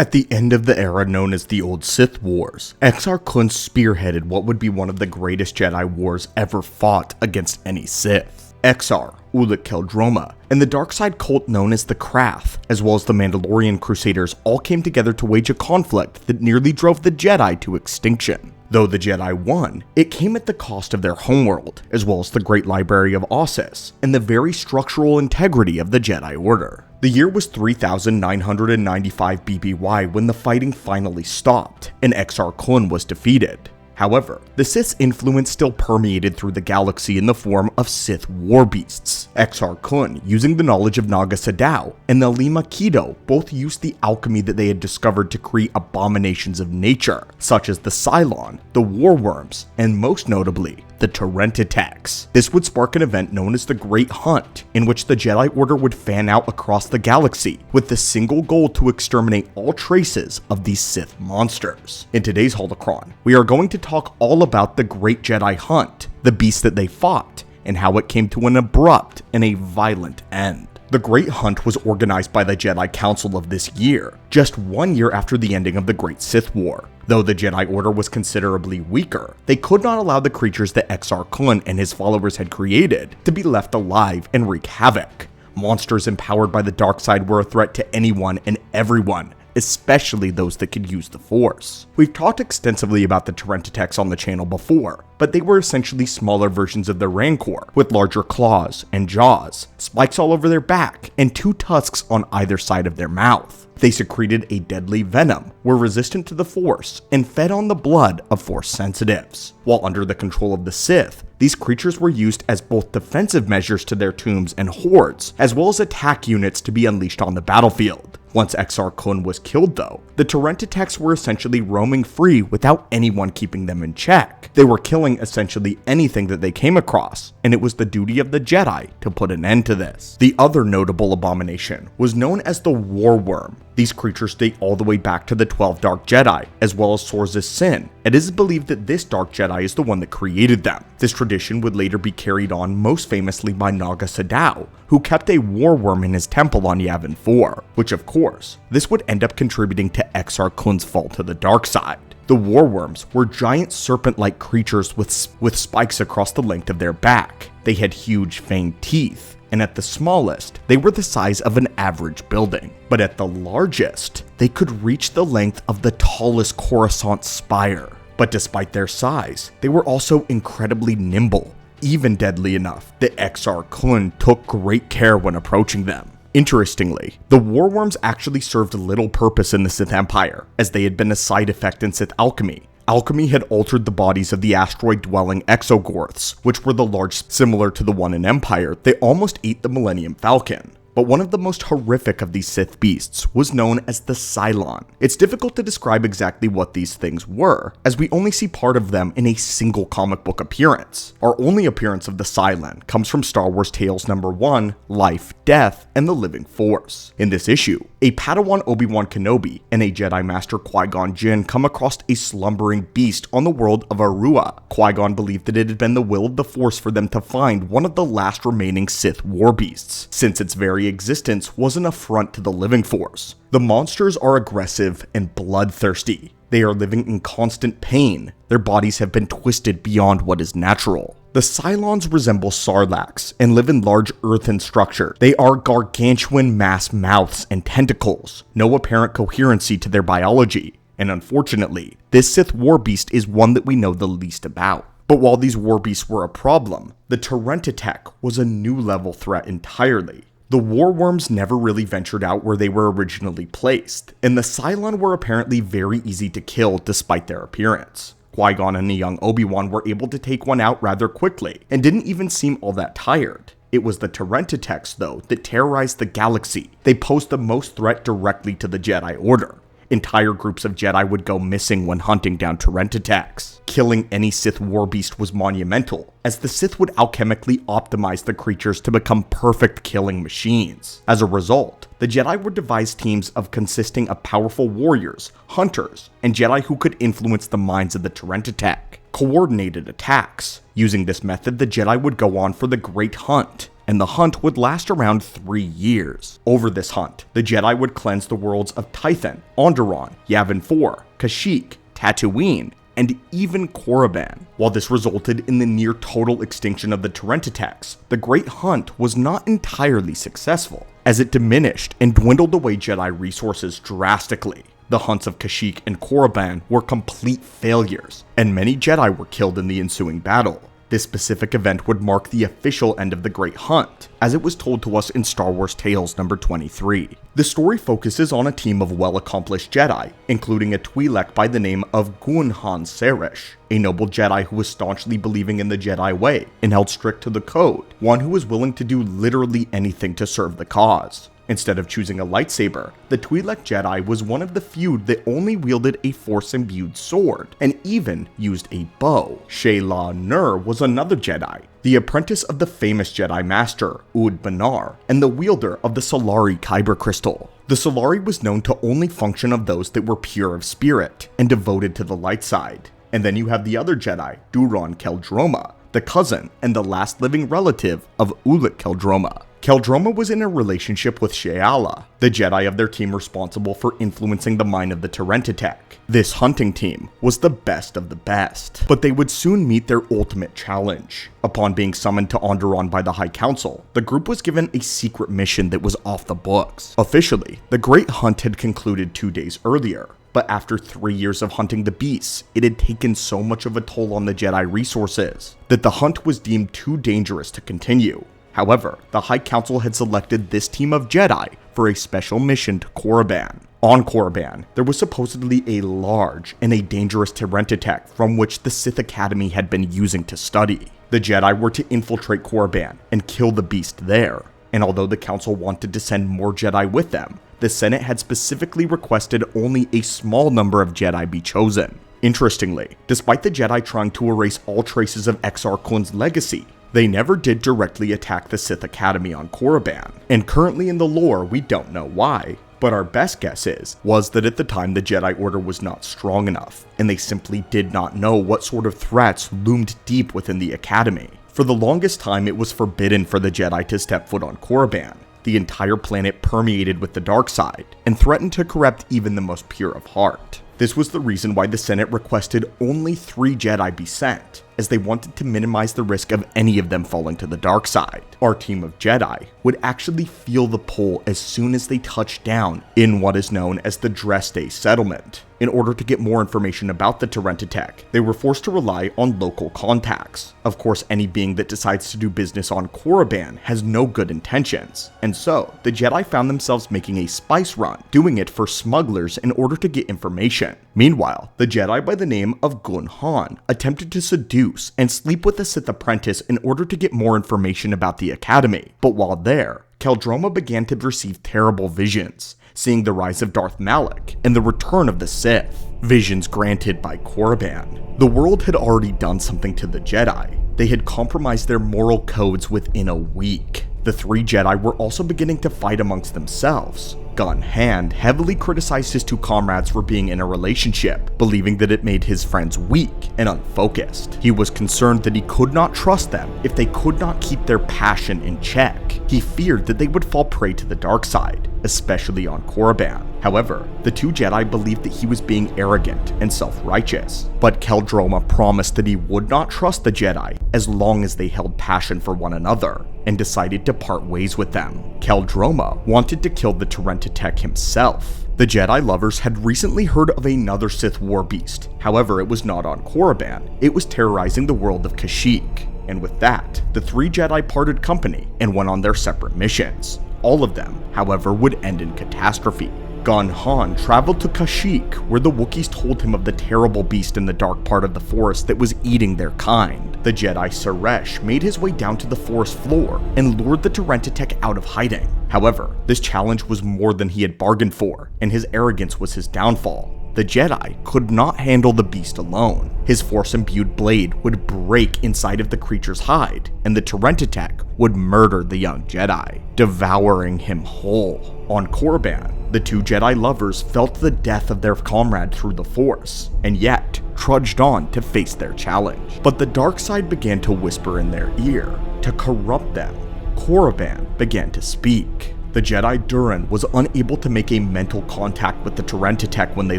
At the end of the era known as the Old Sith Wars, Exar Kun spearheaded what would be one of the greatest Jedi wars ever fought against any Sith. Exar, Ulic Qel-Droma, and the dark-side cult known as the Krath, as well as the Mandalorian Crusaders all came together to wage a conflict that nearly drove the Jedi to extinction. Though the Jedi won, it came at the cost of their homeworld, as well as the Great Library of Ossus, and the very structural integrity of the Jedi Order. The year was 3995 BBY when the fighting finally stopped, and Exar Kun was defeated. However, the Sith's influence still permeated through the galaxy in the form of Sith war beasts. Exar Kun, using the knowledge of Naga Sadow, and the Lima Kido both used the alchemy that they had discovered to create abominations of nature, such as the Cylon, the War Worms, and most notably, the Terminus. This would spark an event known as the Great Hunt, in which the Jedi Order would fan out across the galaxy, with the single goal to exterminate all traces of these Sith monsters. In today's Holocron, we are going to talk all about the Great Jedi Hunt, the beast that they fought, and how it came to an abrupt and a violent end. The Great Hunt was organized by the Jedi Council of this year, just 1 year after the ending of the Great Sith War. Though the Jedi Order was considerably weaker, they could not allow the creatures that Exar Kun and his followers had created to be left alive and wreak havoc. Monsters empowered by the dark side were a threat to anyone and everyone, especially those that could use the Force. We've talked extensively about the Terminus on the channel before, but they were essentially smaller versions of the Rancor, with larger claws and jaws, spikes all over their back, and 2 tusks on either side of their mouth. They secreted a deadly venom, were resistant to the Force, and fed on the blood of Force sensitives. While under the control of the Sith, these creatures were used as both defensive measures to their tombs and hordes, as well as attack units to be unleashed on the battlefield. Once Exar Kun was killed though, the Terminus were essentially roaming free without anyone keeping them in check. They were killing essentially anything that they came across, and it was the duty of the Jedi to put an end to this. The other notable abomination was known as the War Worm. These creatures date all the way back to the 12 Dark Jedi, as well as Sorza's Sin. It is believed that this Dark Jedi is the one that created them. This tradition would later be carried on most famously by Naga Sadow, who kept a War Worm in his temple on Yavin 4, which of course, this would end up contributing to Exar Kun's fall to the dark side. The War Worms were giant serpent-like creatures with spikes across the length of their back. They had huge fanged teeth, and at the smallest, they were the size of an average building. But at the largest, they could reach the length of the tallest Coruscant spire. But despite their size, they were also incredibly nimble, even deadly enough that Exar Kun took great care when approaching them. Interestingly, the War Worms actually served little purpose in the Sith Empire, as they had been a side effect in Sith alchemy. Alchemy had altered the bodies of the asteroid-dwelling exogorths, which were the large similar to the one in Empire. They almost ate the Millennium Falcon. But one of the most horrific of these Sith beasts was known as the Cylon. It's difficult to describe exactly what these things were, as we only see part of them in a single comic book appearance. Our only appearance of the Cylon comes from Star Wars Tales number 1, Life, Death, and the Living Force. In this issue, a Padawan Obi-Wan Kenobi and a Jedi Master Qui-Gon Jinn come across a slumbering beast on the world of Arua. Qui-Gon believed that it had been the will of the Force for them to find one of the last remaining Sith war beasts, since its very existence was an affront to the living Force. The monsters are aggressive and bloodthirsty. They are living in constant pain. Their bodies have been twisted beyond what is natural. The Cylons resemble Sarlaccs and live in large earthen structures. They are gargantuan mass mouths and tentacles, no apparent coherency to their biology, and unfortunately, this Sith war beast is one that we know the least about. But while these war beasts were a problem, the Terminus was a new level threat entirely. The War Worms never really ventured out where they were originally placed, and the Cylon were apparently very easy to kill despite their appearance. Qui-Gon and the young Obi-Wan were able to take one out rather quickly, and didn't even seem all that tired. It was the Terminus, though, that terrorized the galaxy. They posed the most threat directly to the Jedi Order. Entire groups of Jedi would go missing when hunting down Terminus. Killing any Sith war beast was monumental, as the Sith would alchemically optimize the creatures to become perfect killing machines. As a result, the Jedi would devise teams consisting of powerful warriors, hunters, and Jedi who could influence the minds of the Terminus. Coordinated attacks. Using this method, the Jedi would go on for the Great Hunt, and the hunt would last around 3 years. Over this hunt, the Jedi would cleanse the worlds of Tython, Onderon, Yavin 4, Kashyyyk, Tatooine, and even Korriban. While this resulted in the near total extinction of the Terrentitekks, the Great Hunt was not entirely successful, as it diminished and dwindled away Jedi resources drastically. The hunts of Kashyyyk and Korriban were complete failures, and many Jedi were killed in the ensuing battle. This specific event would mark the official end of the Great Hunt, as it was told to us in Star Wars Tales number 23. The story focuses on a team of well-accomplished Jedi, including a Twi'lek by the name of Gunhan Serish, a noble Jedi who was staunchly believing in the Jedi way and held strict to the code, one who was willing to do literally anything to serve the cause. Instead of choosing a lightsaber, the Twi'lek Jedi was one of the few that only wielded a Force-imbued sword, and even used a bow. Shayla Nur was another Jedi, the apprentice of the famous Jedi Master, Ud Banar, and the wielder of the Solari Kyber Crystal. The Solari was known to only function of those that were pure of spirit, and devoted to the light side. And then you have the other Jedi, Duron Keldroma, the cousin and the last living relative of Ulic Keldroma. Keldroma was in a relationship with Shayala, the Jedi of their team responsible for influencing the mind of the Terrentitek. This hunting team was the best of the best, but they would soon meet their ultimate challenge. Upon being summoned to Onderon by the High Council, the group was given a secret mission that was off the books. Officially, the Great Hunt had concluded 2 days earlier, but after 3 years of hunting the beasts, it had taken so much of a toll on the Jedi resources that the hunt was deemed too dangerous to continue. However, the High Council had selected this team of Jedi for a special mission to Korriban. On Korriban, there was supposedly a large and a dangerous Terrentitek from which the Sith Academy had been using to study. The Jedi were to infiltrate Korriban and kill the beast there, and although the Council wanted to send more Jedi with them, the Senate had specifically requested only a small number of Jedi be chosen. Interestingly, despite the Jedi trying to erase all traces of Exar Kun's legacy, they never did directly attack the Sith Academy on Korriban, and currently in the lore we don't know why, but our best guess was that at the time the Jedi Order was not strong enough, and they simply did not know what sort of threats loomed deep within the Academy. For the longest time it was forbidden for the Jedi to step foot on Korriban. The entire planet permeated with the dark side, and threatened to corrupt even the most pure of heart. This was the reason why the Senate requested only 3 Jedi be sent, as they wanted to minimize the risk of any of them falling to the dark side. Our team of Jedi would actually feel the pull as soon as they touched down in what is known as the Dreste settlement. In order to get more information about the Terrentitek, they were forced to rely on local contacts. Of course, any being that decides to do business on Korriban has no good intentions, and so the Jedi found themselves making a spice run, doing it for smugglers in order to get information. Meanwhile, the Jedi by the name of Gunhan attempted to seduce and sleep with the Sith apprentice in order to get more information about the Academy, but while there, Keldroma began to receive terrible visions, seeing the rise of Darth Malak and the return of the Sith. Visions granted by Korriban. The world had already done something to the Jedi. They had compromised their moral codes within a week. The 3 Jedi were also beginning to fight amongst themselves. Gun Hand heavily criticized his 2 comrades for being in a relationship, believing that it made his friends weak and unfocused. He was concerned that he could not trust them if they could not keep their passion in check. He feared that they would fall prey to the dark side, especially on Korriban. However, the 2 Jedi believed that he was being arrogant and self-righteous, but Keldroma promised that he would not trust the Jedi as long as they held passion for one another, and decided to part ways with them. Keldroma wanted to kill the Terrentitek himself. The Jedi lovers had recently heard of another Sith war beast. However, it was not on Korriban. It was terrorizing the world of Kashyyyk. And with that, the 3 Jedi parted company and went on their separate missions. All of them, however, would end in catastrophe. Gunhan traveled to Kashyyyk, where the Wookiees told him of the terrible beast in the dark part of the forest that was eating their kind. The Jedi Suresh made his way down to the forest floor and lured the Terrentitek out of hiding. However, this challenge was more than he had bargained for, and his arrogance was his downfall. The Jedi could not handle the beast alone. His Force-imbued blade would break inside of the creature's hide, and the Terrentitek would murder the young Jedi, devouring him whole. On Korriban, the 2 Jedi lovers felt the death of their comrade through the Force, and yet trudged on to face their challenge. But the dark side began to whisper in their ear to corrupt them. Korriban began to speak. The Jedi Durin was unable to make a mental contact with the Terminus when they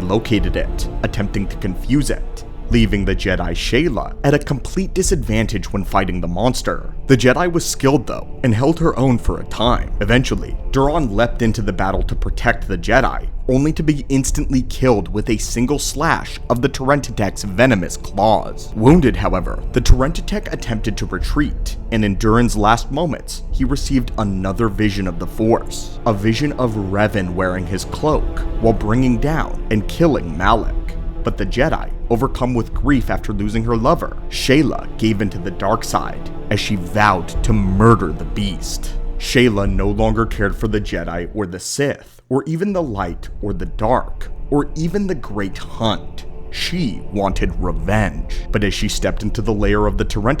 located it, attempting to confuse it, leaving the Jedi Shayla at a complete disadvantage when fighting the monster. The Jedi was skilled though, and held her own for a time. Eventually, Durin leapt into the battle to protect the Jedi, only to be instantly killed with a single slash of the Terminus' venomous claws. Wounded, however, the Terminus attempted to retreat, and in Durin's last moments, he received another vision of the Force, a vision of Revan wearing his cloak, while bringing down and killing Malak. But the Jedi, overcome with grief after losing her lover, Shayla gave into the dark side, as she vowed to murder the beast. Shayla no longer cared for the Jedi or the Sith, or even the light or the dark, or even the Great Hunt. She wanted revenge. But as she stepped into the lair of the Terminus,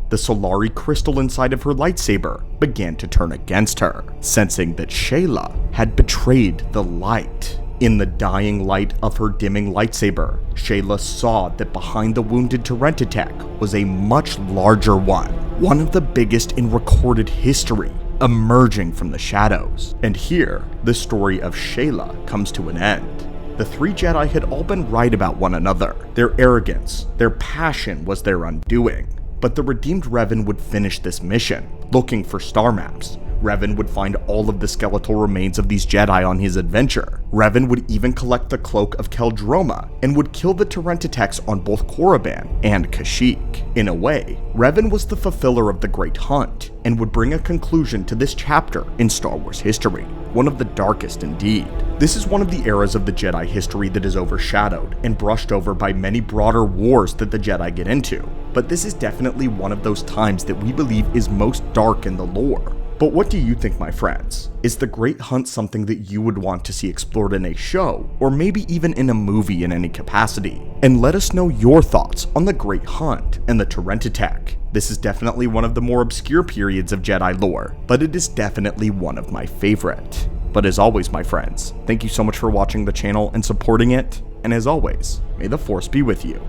the Solari crystal inside of her lightsaber began to turn against her, sensing that Shayla had betrayed the light. In the dying light of her dimming lightsaber, Shayla saw that behind the wounded Terminus was a much larger one of the biggest in recorded history, emerging from the shadows. And here, the story of Shayla comes to an end. The three Jedi had all been right about one another. Their arrogance, their passion was their undoing. But the redeemed Revan would finish this mission, looking for star maps. Revan would find all of the skeletal remains of these Jedi on his adventure. Revan would even collect the cloak of Keldroma and would kill the Terminus on both Korriban and Kashyyyk. In a way, Revan was the fulfiller of the Great Hunt and would bring a conclusion to this chapter in Star Wars history, one of the darkest indeed. This is one of the eras of the Jedi history that is overshadowed and brushed over by many broader wars that the Jedi get into, but this is definitely one of those times that we believe is most dark in the lore. But what do you think, my friends? Is the Great Hunt something that you would want to see explored in a show, or maybe even in a movie in any capacity? And let us know your thoughts on the Great Hunt and the Terminus. This is definitely one of the more obscure periods of Jedi lore, but it is definitely one of my favorite. But as always, my friends, thank you so much for watching the channel and supporting it, and as always, may the Force be with you.